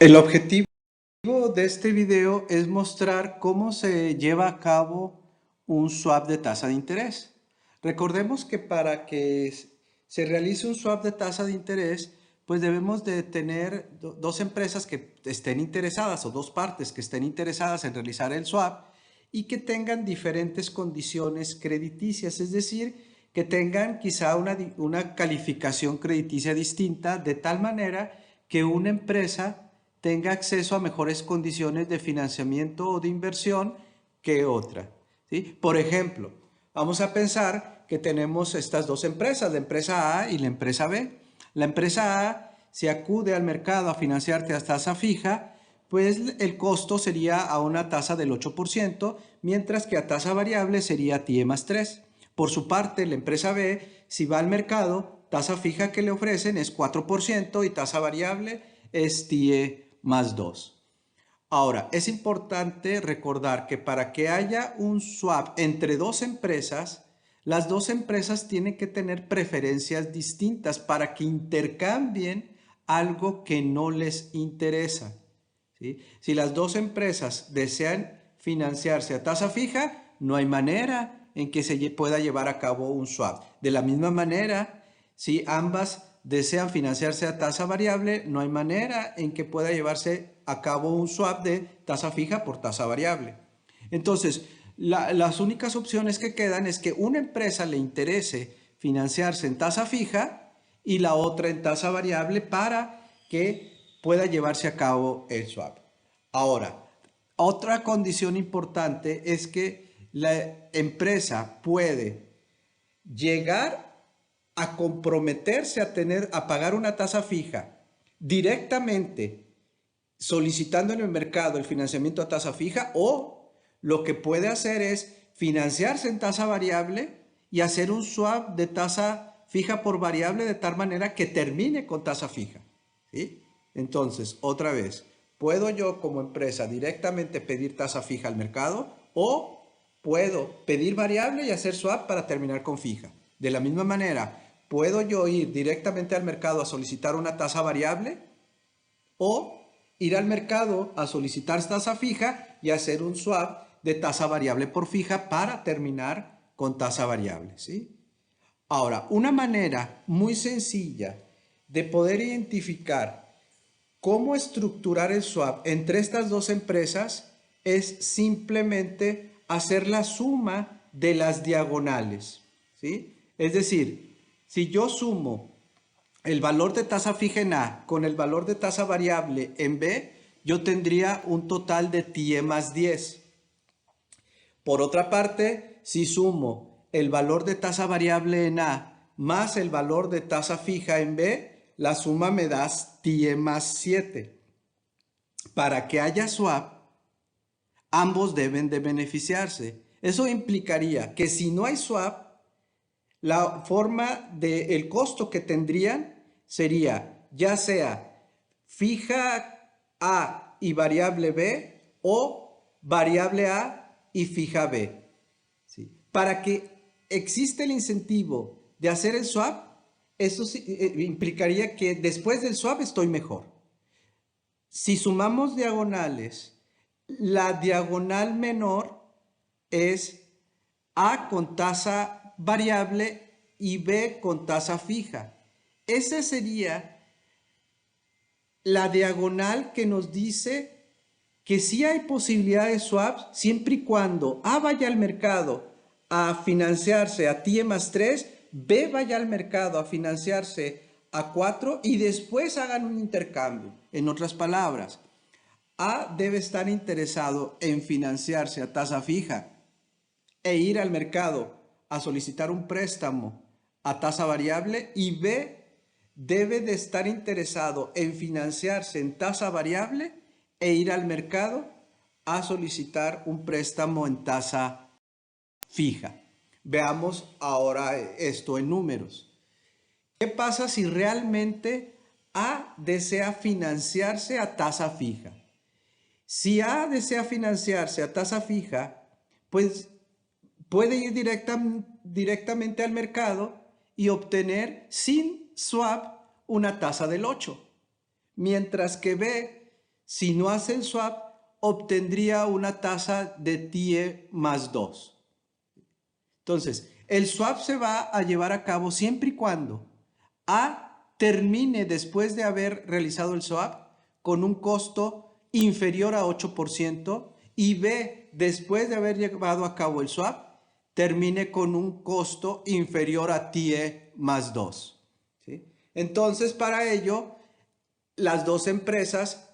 El objetivo de este video es mostrar cómo se lleva a cabo un swap de tasa de interés. Recordemos que para que se realice un swap de tasa de interés, pues debemos de tener dos empresas que estén interesadas o dos partes que estén interesadas en realizar el swap y que tengan diferentes condiciones crediticias, es decir, que tengan quizá una calificación crediticia distinta, de tal manera que una empresa tenga acceso a mejores condiciones de financiamiento o de inversión que otra, ¿sí? Por ejemplo, vamos a pensar que tenemos estas dos empresas, la empresa A y la empresa B. La empresa A, si acude al mercado a financiarte a tasa fija, pues el costo sería a una tasa del 8%, mientras que a tasa variable sería TIE más 3. Por su parte, la empresa B, si va al mercado, tasa fija que le ofrecen es 4% y tasa variable es TIE más 2. Ahora, es importante recordar que para que haya un swap entre dos empresas, las dos empresas tienen que tener preferencias distintas para que intercambien algo que no les interesa, ¿sí? Si las dos empresas desean financiarse a tasa fija, no hay manera en que se pueda llevar a cabo un swap. De la misma manera, si ambas desean financiarse a tasa variable, no hay manera en que pueda llevarse a cabo un swap de tasa fija por tasa variable. Entonces, las únicas opciones que quedan es que una empresa le interese financiarse en tasa fija y la otra en tasa variable para que pueda llevarse a cabo el swap. Ahora, otra condición importante es que la empresa puede llegar a comprometerse a pagar una tasa fija directamente solicitando en el mercado el financiamiento a tasa fija, o lo que puede hacer es financiarse en tasa variable y hacer un swap de tasa fija por variable de tal manera que termine con tasa fija, ¿sí? Entonces, otra vez, puedo yo como empresa directamente pedir tasa fija al mercado o puedo pedir variable y hacer swap para terminar con fija. De la misma manera, puedo yo ir directamente al mercado a solicitar una tasa variable o ir al mercado a solicitar tasa fija y hacer un swap de tasa variable por fija para terminar con tasa variable, ¿sí? Ahora, una manera muy sencilla de poder identificar cómo estructurar el swap entre estas dos empresas es simplemente hacer la suma de las diagonales, ¿sí? Es decir, si yo sumo el valor de tasa fija en A con el valor de tasa variable en B, yo tendría un total de TIE más 10. Por otra parte, si sumo el valor de tasa variable en A más el valor de tasa fija en B, la suma me da TIE más 7. Para que haya swap, ambos deben de beneficiarse. Eso implicaría que si no hay swap, la forma del costo que tendrían sería ya sea fija A y variable B o variable A y fija B. ¿Sí? Para que exista el incentivo de hacer el swap, eso implicaría que después del swap estoy mejor. Si sumamos diagonales, la diagonal menor es A con tasa variable y B con tasa fija. Esa sería la diagonal que nos dice que sí hay posibilidad de swaps siempre y cuando A vaya al mercado a financiarse a TIE más 3, B vaya al mercado a financiarse a 4 y después hagan un intercambio. En otras palabras, A debe estar interesado en financiarse a tasa fija e ir al mercado a solicitar un préstamo a tasa variable, y B debe de estar interesado en financiarse en tasa variable e ir al mercado a solicitar un préstamo en tasa fija. Veamos ahora esto en números. ¿Qué pasa si realmente A desea financiarse a tasa fija? Si A desea financiarse a tasa fija, pues puede ir directamente al mercado y obtener sin swap una tasa del 8. Mientras que B, Si no hace el swap, obtendría una tasa de TIE más 2. Entonces, el swap se va a llevar a cabo siempre y cuando A termine después de haber realizado el swap con un costo inferior a 8% y B, después de haber llevado a cabo el swap, termine con un costo inferior a TIE más 2. ¿Sí? Entonces, para ello, las dos empresas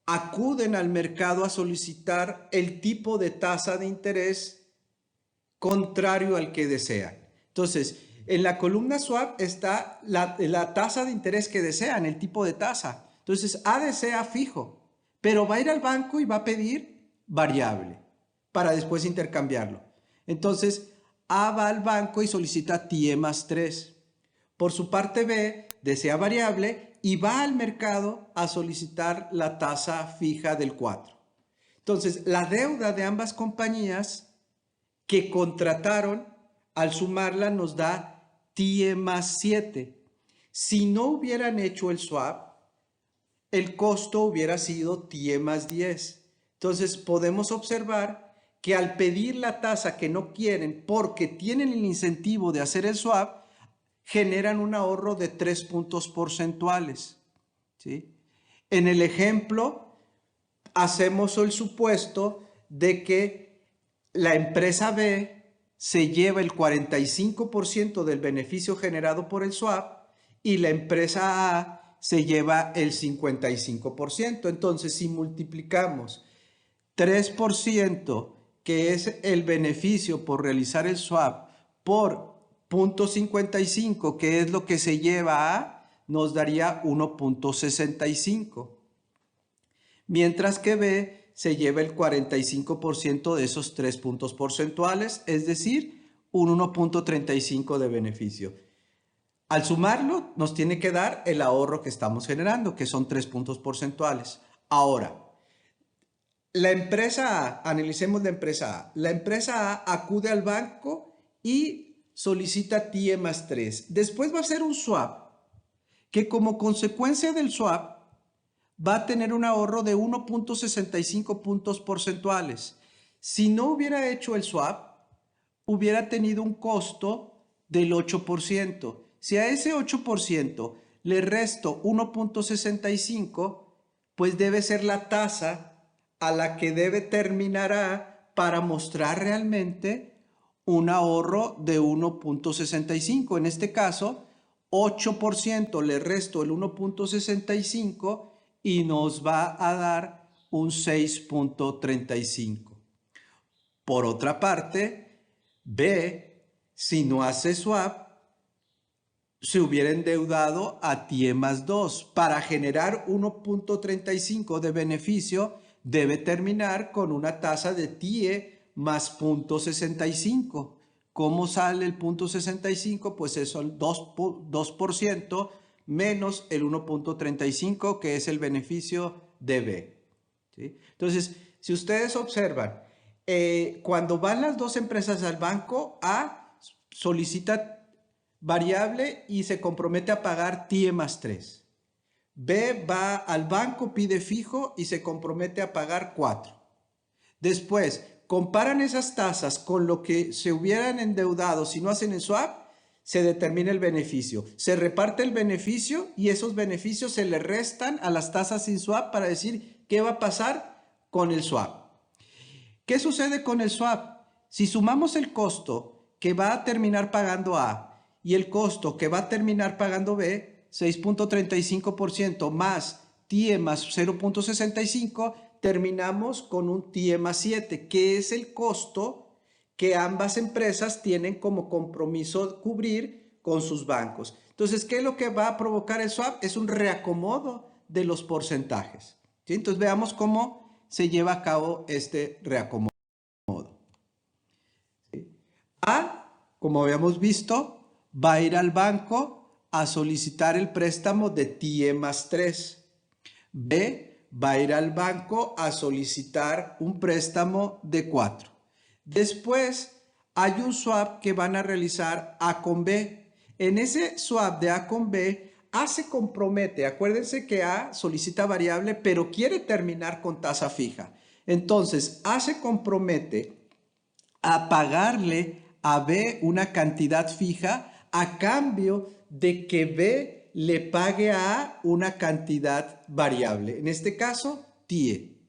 acuden al mercado a solicitar el tipo de tasa de interés contrario al que desean. Entonces, en la columna swap está la tasa de interés que desean, el tipo de tasa. Entonces, A desea fijo, pero va a ir al banco y va a pedir variable para después intercambiarlo. Entonces, A va al banco y solicita TIE más 3. Por su parte, B desea variable y va al mercado a solicitar la tasa fija del 4. Entonces, la deuda de ambas compañías que contrataron, al sumarla nos da TIE más 7. Si no hubieran hecho el swap, el costo hubiera sido TIE más 10. Entonces podemos observar que al pedir la tasa que no quieren porque tienen el incentivo de hacer el swap, generan un ahorro de 3 puntos porcentuales. ¿Sí? En el ejemplo, hacemos el supuesto de que la empresa B se lleva el 45% del beneficio generado por el swap y la empresa A se lleva el 55%. Entonces, si multiplicamos 3%, que es el beneficio por realizar el swap, por 0.55, que es lo que se lleva A, nos daría 1.65. Mientras que B se lleva el 45% de esos 3 puntos porcentuales, es decir, un 1.35 de beneficio. Al sumarlo, nos tiene que dar el ahorro que estamos generando, que son 3 puntos porcentuales. Ahora, la empresa A, analicemos la empresa A. La empresa A acude al banco y solicita TIE más 3. Después va a hacer un swap, que como consecuencia del swap, va a tener un ahorro de 1.65 puntos porcentuales. Si no hubiera hecho el swap, hubiera tenido un costo del 8%. Si a ese 8% le resto 1.65, pues debe ser la tasa a la que debe terminar A para mostrar realmente un ahorro de 1.65. En este caso, 8% le resto el 1.65 y nos va a dar un 6.35. Por otra parte, B, si no hace swap, se hubiera endeudado a TIE más 2. Para generar 1.35 de beneficio, debe terminar con una tasa de TIE más 0.65. ¿Cómo sale el 0.65? Pues eso, el 2% menos el 1.35, que es el beneficio de B. ¿Sí? Entonces, si ustedes observan, cuando van las dos empresas al banco, A solicita variable y se compromete a pagar TIE más 3. B va al banco, pide fijo y se compromete a pagar 4. Después, comparan esas tasas con lo que se hubieran endeudado si no hacen el swap, se determina el beneficio. Se reparte el beneficio y esos beneficios se le restan a las tasas sin swap para decir qué va a pasar con el swap. ¿Qué sucede con el swap? Si sumamos el costo que va a terminar pagando A y el costo que va a terminar pagando B, 6.35% más TIE más 0.65, terminamos con un TIE más 7, que es el costo que ambas empresas tienen como compromiso cubrir con sus bancos. Entonces, ¿qué es lo que va a provocar el swap? Es un reacomodo de los porcentajes. ¿Sí? Entonces, veamos cómo se lleva a cabo este reacomodo. A, como habíamos visto, va a ir al banco a solicitar el préstamo de TIE más 3. B va a ir al banco a solicitar un préstamo de 4. Después hay un swap que van a realizar A con B. En ese swap de A con B, A se compromete, acuérdense que A solicita variable, pero quiere terminar con tasa fija. Entonces, A se compromete a pagarle a B una cantidad fija a cambio de que B le pague a A una cantidad variable. En este caso, TIE.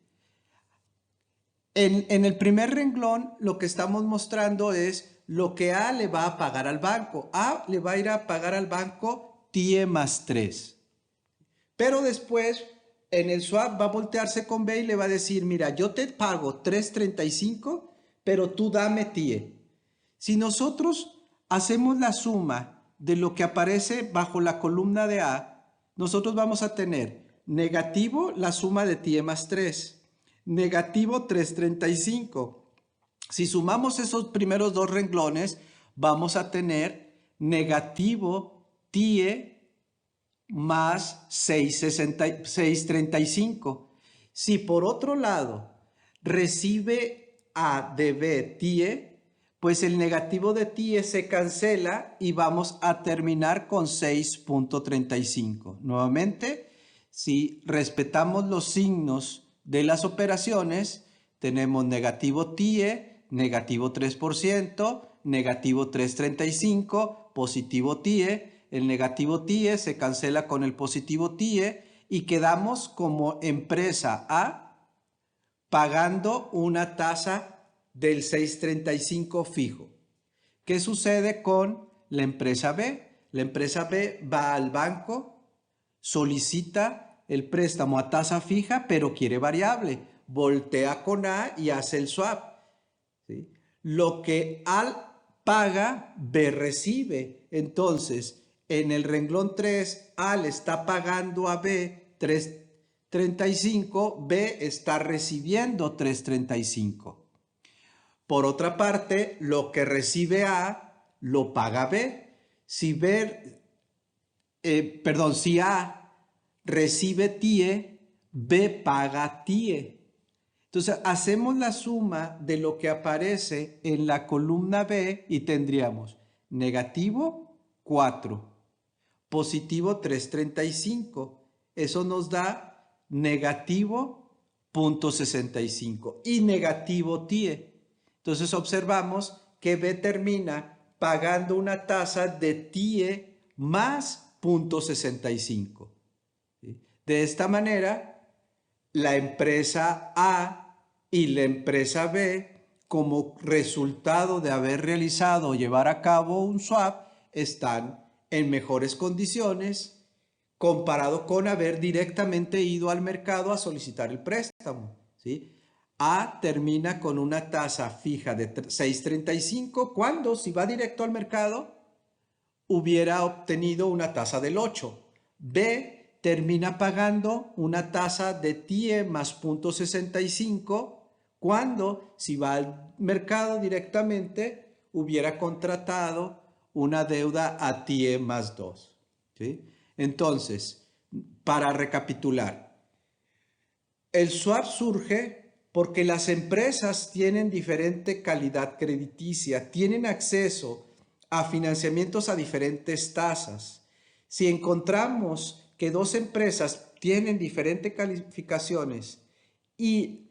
En el primer renglón lo que estamos mostrando es lo que A le va a pagar al banco. A le va a ir a pagar al banco TIE más 3. Pero después en el swap va a voltearse con B y le va a decir, mira, yo te pago 3.35, pero tú dame TIE. Si nosotros hacemos la suma de lo que aparece bajo la columna de A, nosotros vamos a tener negativo la suma de TIE más 3. Negativo 3.35. Si sumamos esos primeros dos renglones, vamos a tener negativo TIE más 6.35. Si por otro lado recibe A de B TIE, pues el negativo de TIE se cancela y vamos a terminar con 6.35. Nuevamente, si respetamos los signos de las operaciones, tenemos negativo TIE, negativo 3%, negativo 3.35, positivo TIE. El negativo TIE se cancela con el positivo TIE y quedamos como empresa A pagando una tasa del 6.35 fijo. ¿Qué sucede con la empresa B? La empresa B va al banco, solicita el préstamo a tasa fija, pero quiere variable. Voltea con A y hace el swap. ¿Sí? Lo que A paga, B recibe. Entonces, en el renglón 3, A le está pagando a B 3.35, B está recibiendo 3.35. Por otra parte, lo que recibe A lo paga B. Si si A recibe TIE, B paga TIE. Entonces, hacemos la suma de lo que aparece en la columna B y tendríamos negativo 4, positivo 3.35. Eso nos da negativo 0.65 y negativo TIE. Entonces, observamos que B termina pagando una tasa de TIE más 0.65. ¿Sí? De esta manera, la empresa A y la empresa B, como resultado de haber realizado o llevar a cabo un swap, están en mejores condiciones comparado con haber directamente ido al mercado a solicitar el préstamo. ¿Sí? A termina con una tasa fija de 6.35 cuando, si va directo al mercado, hubiera obtenido una tasa del 8. B termina pagando una tasa de TIE más 0.65 cuando, si va al mercado directamente, hubiera contratado una deuda a TIE más 2. ¿Sí? Entonces, para recapitular, el swap surge porque las empresas tienen diferente calidad crediticia, tienen acceso a financiamientos a diferentes tasas. Si encontramos que dos empresas tienen diferentes calificaciones y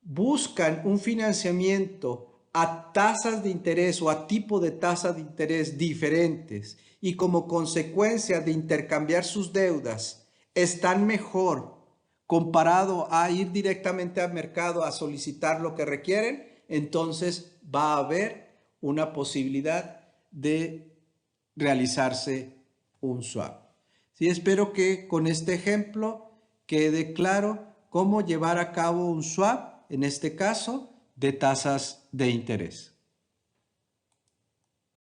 buscan un financiamiento a tasas de interés o a tipo de tasa de interés diferentes y como consecuencia de intercambiar sus deudas están mejor comparado a ir directamente al mercado a solicitar lo que requieren, entonces va a haber una posibilidad de realizarse un swap. Sí, espero que con este ejemplo quede claro cómo llevar a cabo un swap, en este caso, de tasas de interés.